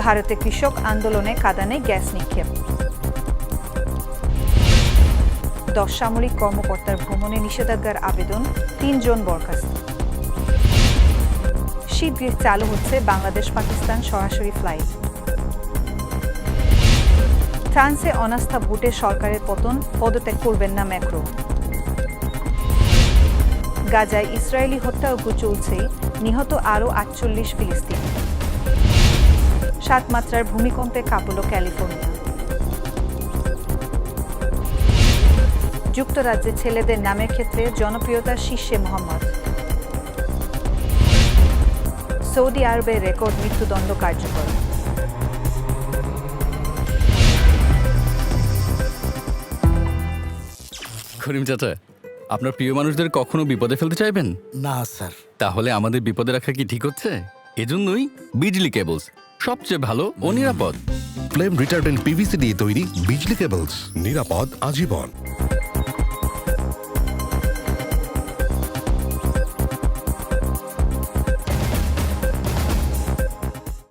ভারতে কৃষক আন্দোলনে কাঁদানে গ্যাস নিক্ষেপ। 10 সামরিক কর্মকর্তার ভ্রমণে নিষেধাজ্ঞার আবেদন, 3 জন বরখাস্ত। শীঘ্রই চালু হচ্ছে বাংলাদেশ পাকিস্তান সরাসরি ফ্লাইট। ফ্রান্সে অনাস্থা ভোটে সরকারের পতন, পদত্যাগ করবেন না ম্যাক্রো। গাজায় ইসরায়েলি হত্যাযজ্ঞ চলছেই, নিহত আরও 48 ফিলিস্তিনি। 7 মাত্রার ভূমিকম্পে কাঁপল ক্যালিফোর্নিয়া। যুক্তরাজ্যে ছেলেদের নামের ক্ষেত্রে জনপ্রিয়তার শীর্ষে মোহাম্মদ। সৌদি আরবে রেকর্ড মৃত্যুদণ্ড কার্যকর। করিম চাচা, আপনার প্রিয় মানুষদের কখনো বিপদে ফেলতে চাইবেন না স্যার। তাহলে আমাদের বিপদে রাখা কি ঠিক হচ্ছে? এজন্যই বিজলি কেবলস সবচেয়ে ভালো ও নিরাপদ। ফ্লেম রিটার্ডেন্ট পিভিসি দিয়ে তৈরি বিজলি কেবলস, নিরাপদ আজীবন।